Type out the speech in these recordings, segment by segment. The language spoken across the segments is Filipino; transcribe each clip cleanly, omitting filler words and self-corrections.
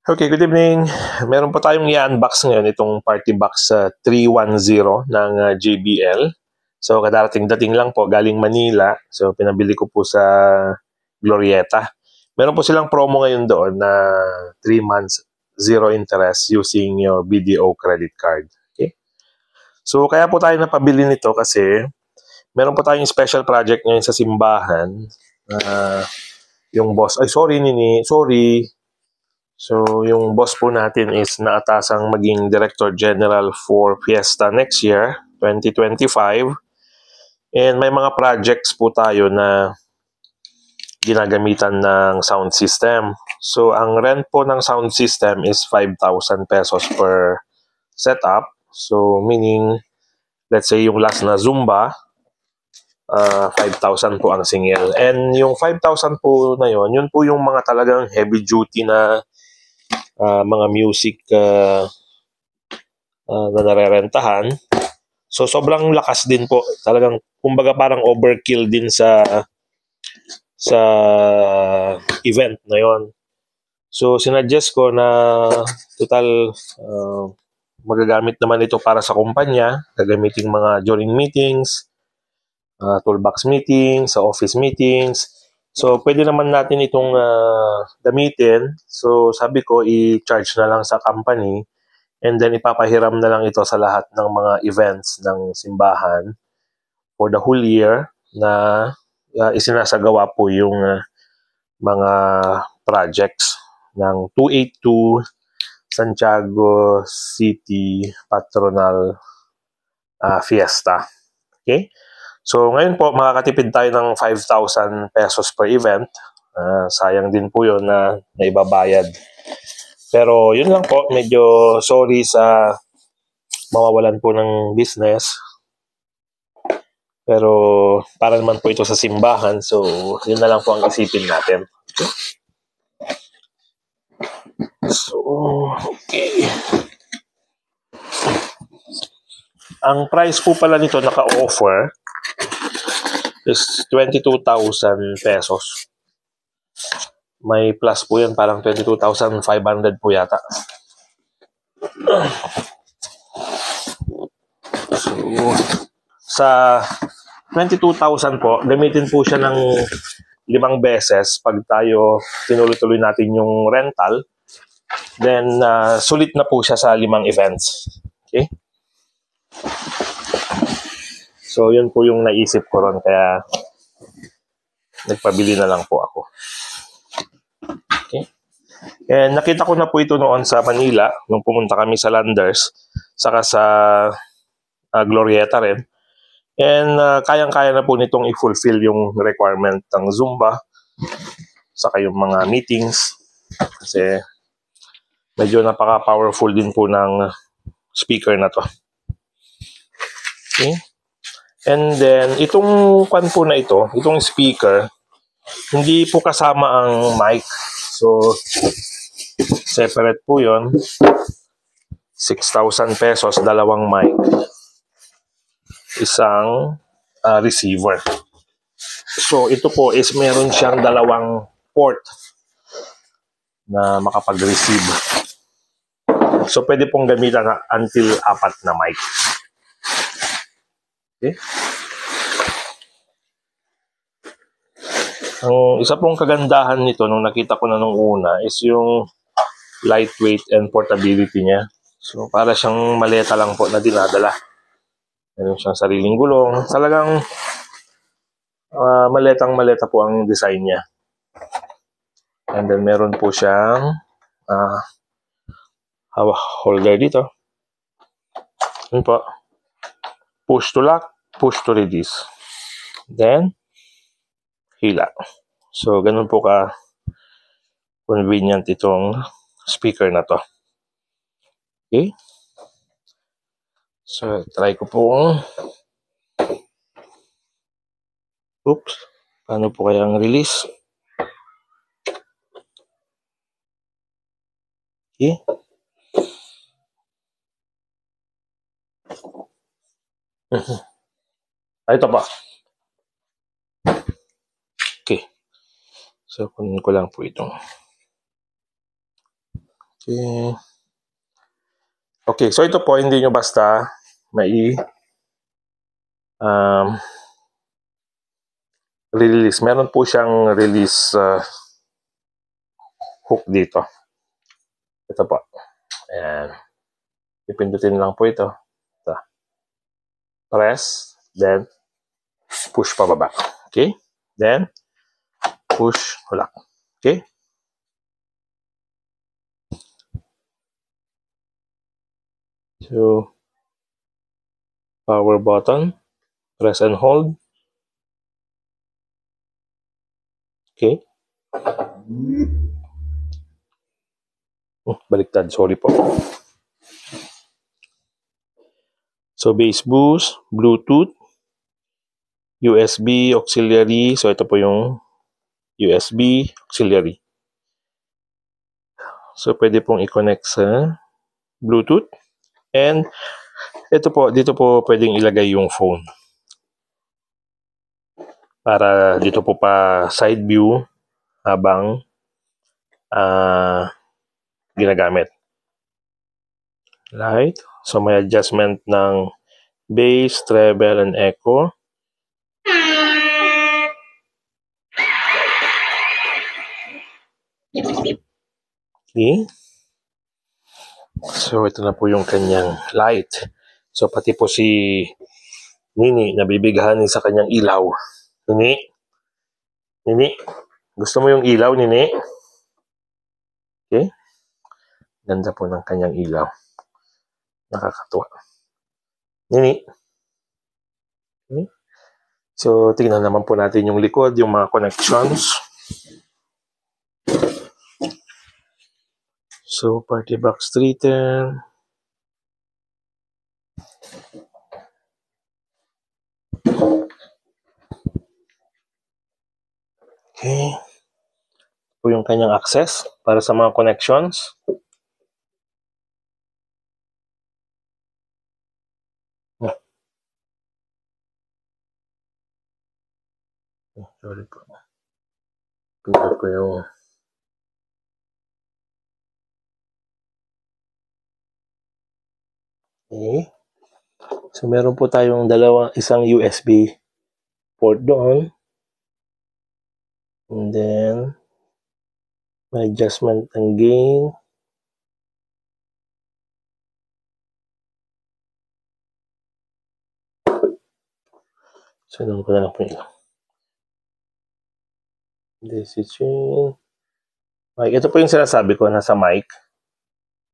Okay, good evening. Meron po tayong i-unbox ngayon itong Party Box 310 ng JBL. So, kadarating-dating lang po galing Manila. So, pinabili ko po sa Glorieta. Meron po silang promo ngayon doon na 3 months zero interest using your BDO credit card. Okay? So, kaya po tayo napabili nito kasi meron po tayong special project ngayon sa simbahan. Yung boss, sorry. So, yung boss po natin is naatasang maging Director General for Fiesta next year, 2025. And may mga projects po tayo na ginagamitan ng sound system. So, ang rent po ng sound system is 5,000 pesos per setup. So, meaning, let's say yung last na Zumba, 5,000 po ang single. And yung 5,000 po na yun po yung mga talagang heavy duty na mga music na narerentahan. So, sobrang lakas din po. Talagang, kumbaga parang overkill din sa event na yon. So, sinuggest ko na total magagamit naman ito para sa kumpanya. Gagamitin mga during meetings, toolbox meetings, sa office meetings. So, pwede naman natin itong gamitin. So, sabi ko, i-charge na lang sa company. And then, ipapahiram na lang ito sa lahat ng mga events ng simbahan for the whole year na isinasagawa po yung mga projects ng 282 Santiago City Patronal Fiesta. Okay? So, ngayon po, makakatipid tayo ng 5,000 pesos per event. Sayang din po yun na naibabayad. Pero yun lang po, medyo sorry sa mawawalan po ng business. Pero para naman po ito sa simbahan, so yun na lang po ang isipin natin. So, okay. Ang price po pala nito naka-offer is 22,000 pesos. May plus po yan, parang 22,500 po yata. So, sa 22,000 po, gamitin po siya ng 5 beses pag tayo tinuloy-tuloy natin yung rental. Then, sulit na po siya sa 5 events. Okay? So, yun po yung naisip ko ron, kaya nagpabili na lang po ako. Okay? And nakita ko na po ito noon sa Manila, nung pumunta kami sa Landers, saka sa Glorieta rin. And kayang-kaya na po nitong i-fulfill yung requirement ng Zumba, saka yung mga meetings. Kasi medyo napaka-powerful din po ng speaker na to. Okay? And then, itong kwan po na ito, itong speaker, hindi po kasama ang mic. So, separate po yon. 6,000 pesos, dalawang mic. Isang receiver. So, ito po is meron siyang dalawang port na makapag-receive. So, pwede pong gamitan until 4 na mic. Okay? Ang isa pong kagandahan nito nung nakita ko na nung una is yung lightweight and portability niya. So, para siyang maleta lang po na dinadala. Meron siyang sariling gulong. Talagang maletang-maleta po ang design niya. And then, meron po siyang holder dito. Yun po. Push to lock, push to release. Then, hila. So, ganun po convenient itong speaker na to. Okay? So, try ko po. Oops. Paano po kaya ang release? Okay. Ito pa. Okay. So, kunin ko lang po itong. Okay. Okay, so ito po, hindi nyo basta release. Meron po siyang release hook dito. Ito po. Ayan. Ipindutin lang po ito. Ito. Press. Then, push pababa. Okay? Then, push ulit. Okay? So, power button. Press and hold. Okay? Baliktad. Sorry po. So, bass boost, Bluetooth, USB, auxiliary. So, ito po yung USB, auxiliary. So, pwede pong i-connect sa Bluetooth. And, ito po, dito po pwedeng ilagay yung phone. Para dito po pa side view habang ginagamit. Right? So, may adjustment ng bass, treble, and echo. Okay. So, ito na po yung kanyang light. So, pati po si Nini, nabibighani sa kanyang ilaw. Nini, gusto mo yung ilaw, Nini? Okay. Ganda po ng kanyang ilaw. Nakakatuwa. Nini. Okay. So, tingnan naman po natin yung likod, yung mga connections. So, party box 310. Okay. Ito po yung kanyang access para sa mga connections. Sorry po. Pindot ko yung okay. So, meron po tayong isang USB port doon. And then, may adjustment ng gain. So, ko na lang po yun. Decision. Mic. Ito po yung sinasabi ko, nasa mic.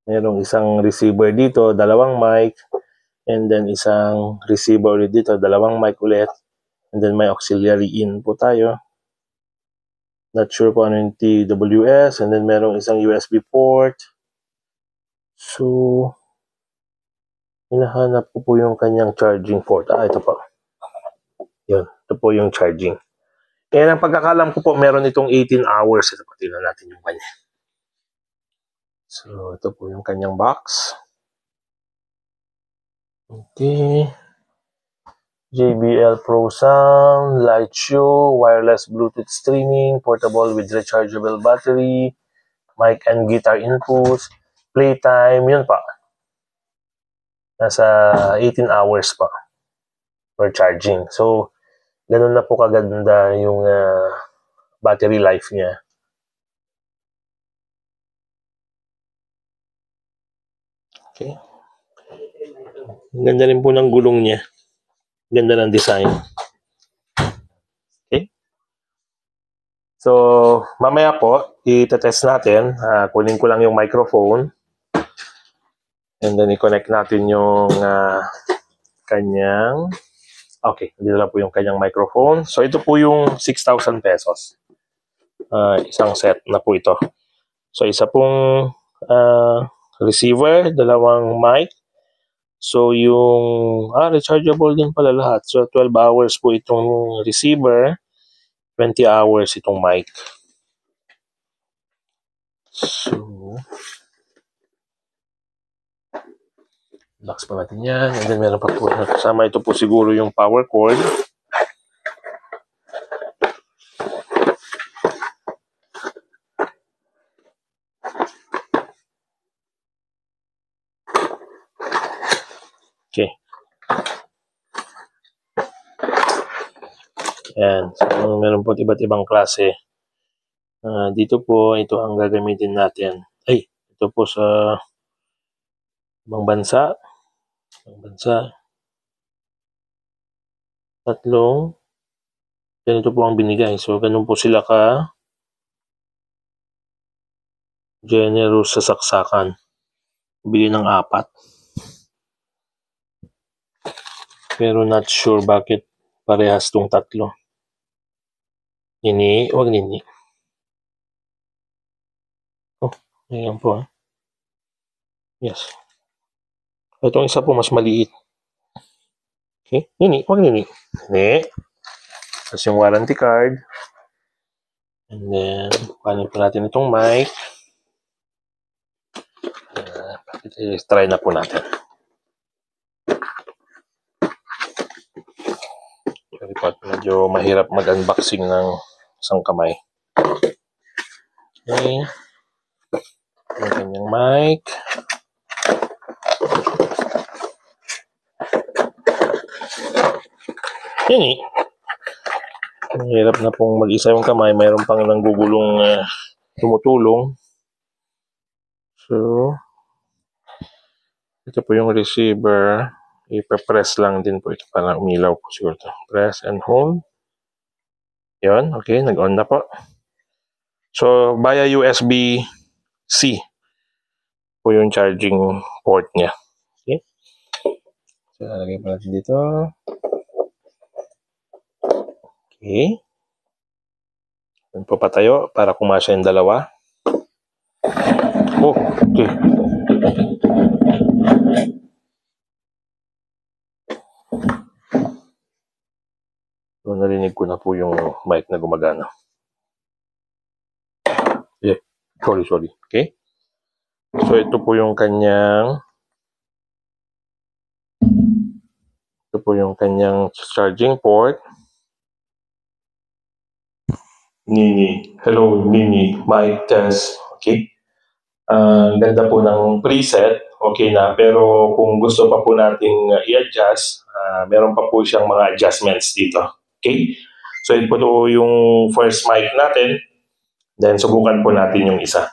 Merong isang receiver dito, dalawang mic. And then, isang receiver ulit dito, dalawang mic ulit. And then, may auxiliary in po tayo. Not sure kung ano yung TWS. And then, merong isang USB port. So, hinahanap ko po yung kanyang charging port. Ito po. Yun. Ito po yung charging. And ang pagkakalam ko po, meron itong 18 hours. Ito po, tingnan natin yung kanya. So, ito po yung kanyang box. Okay. JBL Pro Sound, Light Show, wireless Bluetooth streaming, portable with rechargeable battery, mic and guitar inputs, playtime, yun pa. Nasa 18 hours pa for charging. So, ganun na po kaganda yung battery life niya. Okay. Ganda rin po ng gulong niya. Ganda ng design. Okay. So, mamaya po, i-test natin. Kunin ko lang yung microphone. And then, i-connect natin yung kanyang... Okay, dito na po yung kanyang microphone. So, ito po yung 6,000 pesos. Isang set na po ito. So, isa pong receiver, dalawang mic. So, yung rechargeable din pala lahat. So, 12 hours po itong receiver, 20 hours itong mic. So, box pa natin yan. And then, meron pa po. Kasama ito po siguro yung power cord. Ayan. So, meron po iba't ibang klase. Dito po, ito ang gagamitin natin. Ay, ito po sa ibang bansa. Tatlong. Ganito po ang binigay. So, ganun po sila generous sa saksakan. Bili ng 4. Pero not sure bakit parehas tong 3. Wag nini. Oh, ayan po. Yes. Itong isa po mas maliit. Okay? Wag nini. Tapos yung warranty card. And then, paano po natin itong mic. Try na po natin. Sorry po, medyo mahirap mag-unboxing ng isang kamay. Okay. Yung kanyang mic. Yan. Mahirap na pong mag-isa yung kamay. Mayroon pang nanggugulong tumutulong. So, ito po yung receiver. Ipa-press lang din po ito para umilaw po siguro ito. Press and hold. Yun. Okay. Nag-on na po. So, via USB-C po yung charging port niya. Okay. So, lalagay po natin dito. Okay. Yan po patayo para kumasya yung dalawa. Oh, okay. So, narinig ko na po yung mic na gumagana. Yeah. Sorry. Okay. So, ito po yung kanyang charging port. Nini. Hello, Nini. Mic test. Okay. Ganda po ng preset. Okay na. Pero kung gusto pa po nating i-adjust, meron pa po siyang mga adjustments dito. Okay. So, ito po yung first mic natin. Then, subukan po natin yung isa.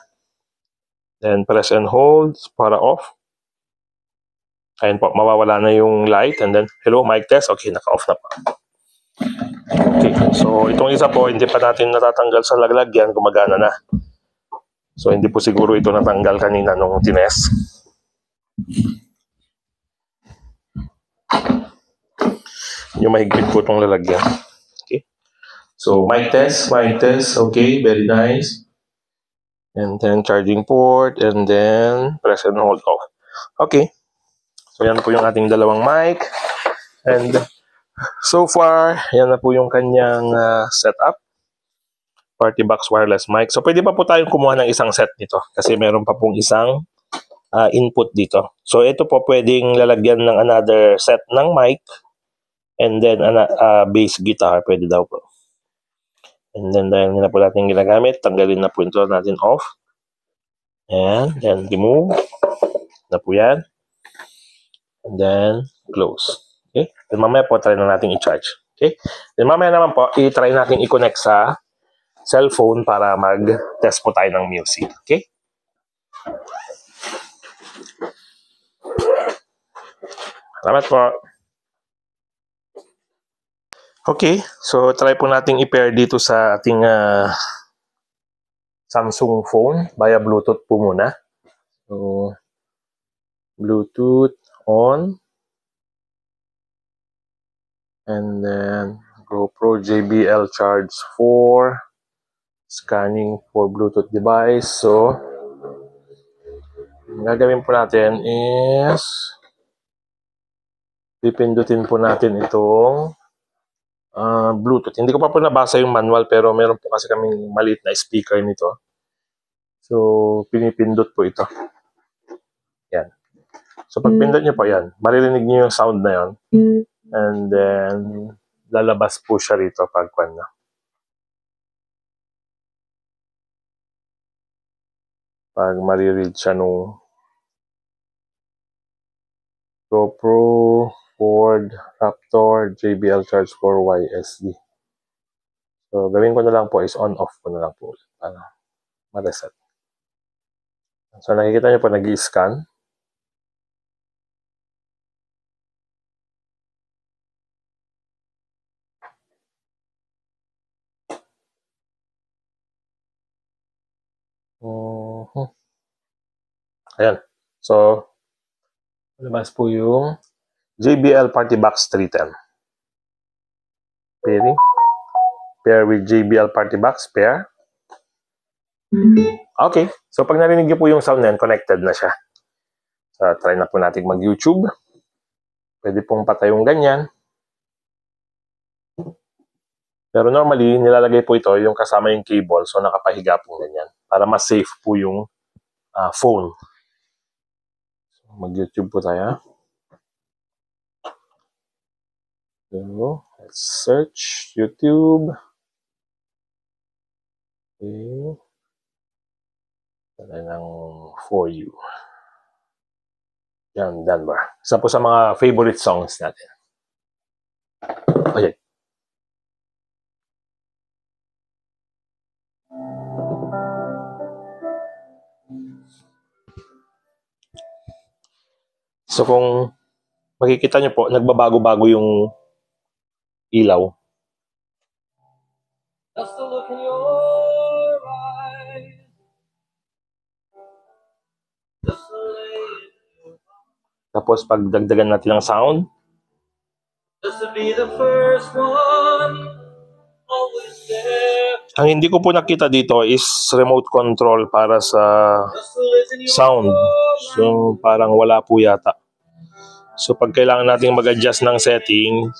Then, press and hold para off. Ayan po, mawawala na yung light. And then, hello, mic test. Okay, naka-off na po. Okay, so itong isa po, hindi pa natin natatanggal sa laglagyan, gumagana na. So, hindi po siguro ito natanggal kanina nung tines. Yung mahigpit po itong lalagyan. Okay. So, mic test. Okay, very nice. And then, charging port. And then, press and hold off. Okay. So, yan po yung ating dalawang mic. And so far, yan na po yung kanyang setup. Party box wireless mic. So, pwede pa po tayong kumuha ng isang set nito kasi meron pa pong isang input dito. So, ito po pwedeng lalagyan ng another set ng mic and then bass guitar. Pwede daw po. And then, dahil na po natin ginagamit, tanggalin na po ito natin off. And then, remove. Na po yan. And then, close. Okay? Then, mamaya po, try na natin i-charge. Okay? Then, mamaya naman po, i-try natin i-connect sa cellphone para mag-test po tayo ng music. Okay? Salamat po. Okay, so try po nating i-pair dito sa ating Samsung phone via Bluetooth po muna. So, Bluetooth on. And then, GoPro JBL Charge 4. Scanning for Bluetooth device. So, ang gagawin po natin is pipindutin po natin itong Bluetooth. Hindi ko pa po nabasa yung manual pero meron po kasi kaming maliit na speaker nito. So, pinipindot po ito. Yan. So, pag pindot nyo po yan, maririnig nyo yung sound na yon. And then, lalabas po siya rito pag na. Pag mariread siya nung GoPro, Ford, Raptor, JBL Charge 4 YSD. So, gawin ko na lang po is on-off ko na lang po para ma-reset. So, nakikita nyo po nag-i-scan. Ayan. So, lumabas po yung JBL Party Box 310. Pairing. Pair with JBL Party Box. Pair. Okay. So, pag narinig nyo po yung sound na yan, connected na siya. So, try na po natin mag-YouTube. Pwede pong patay yung ganyan. Pero normally, nilalagay po ito yung kasama yung cable. So, nakapahiga po ganyan. Para mas safe po yung phone. So, mag-YouTube po tayo. So, let's search YouTube. Okay. Tala ng For You. Yan, Denver. Isa po sa mga favorite songs natin. Okay. So kung makikita nyo po, nagbabago-bago yung ilaw. Just a look in your eyes. Tapos pag dagdagan natin ng sound. Just to be the first one. Ang hindi ko po nakita dito is remote control para sa sound. So parang wala po yata. So pag kailangan nating mag-adjust ng setting,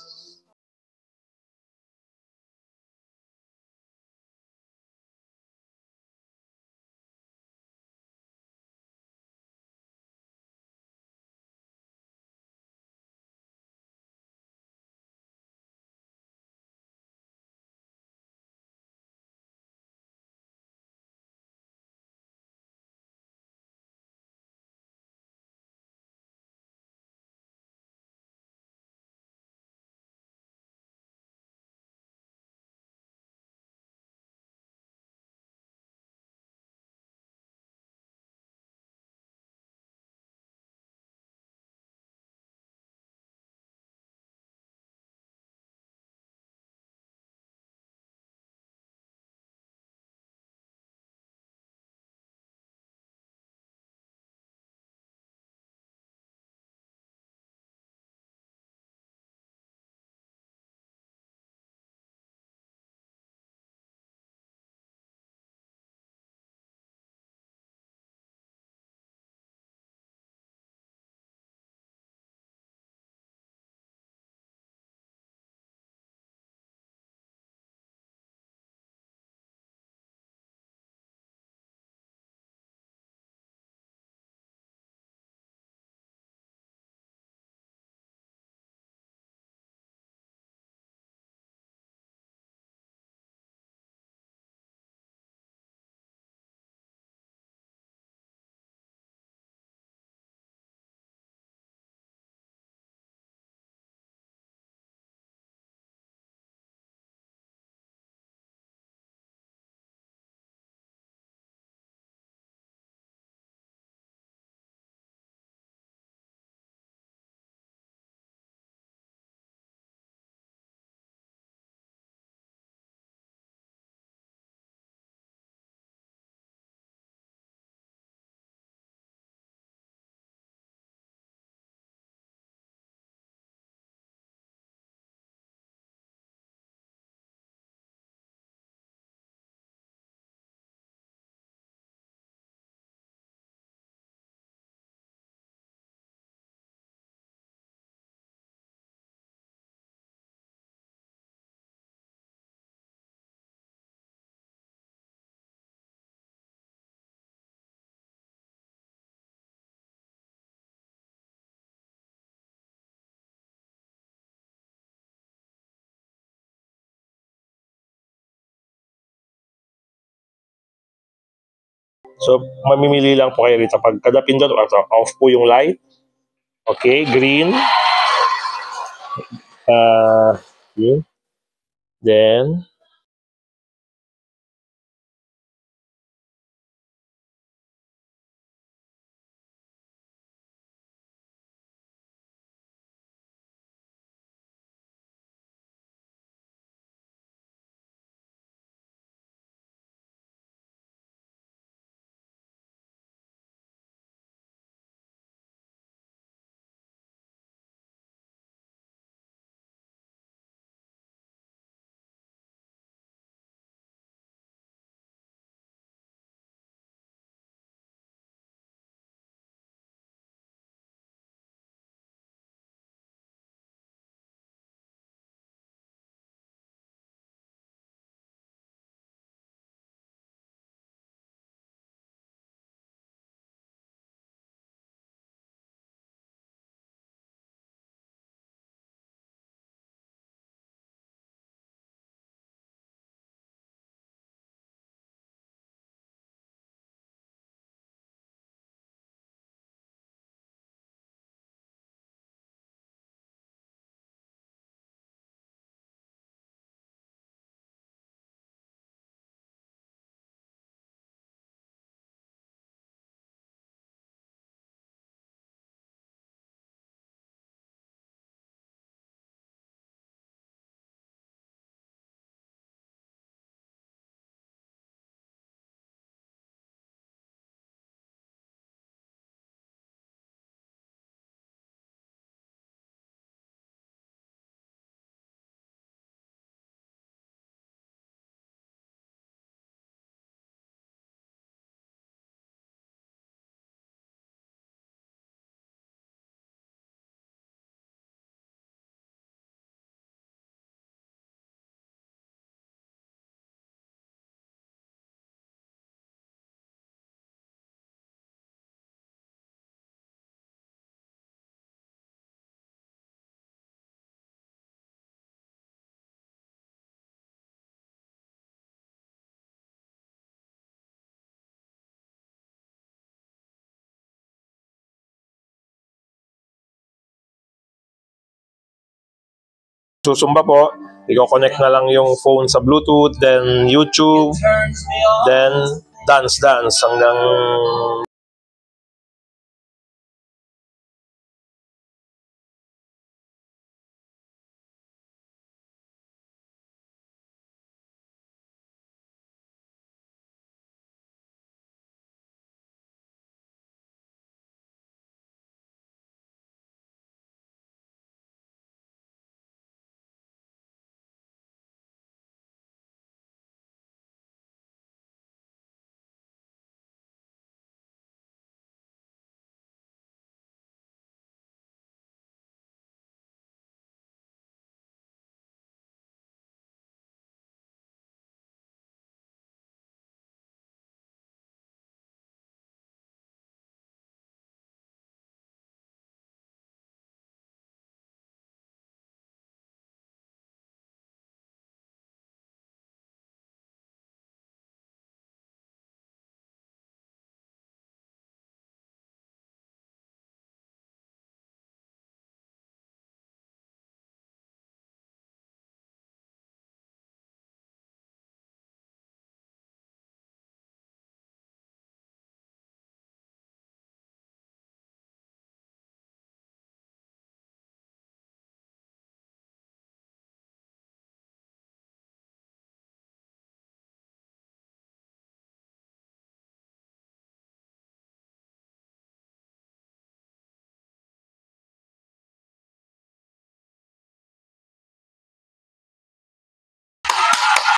so mamimili lang po kayo rito. Pag kada pindot, off po yung light. Okay, green. Green. Then, susumba po, i-connect na lang yung phone sa Bluetooth, then YouTube, then dance hanggang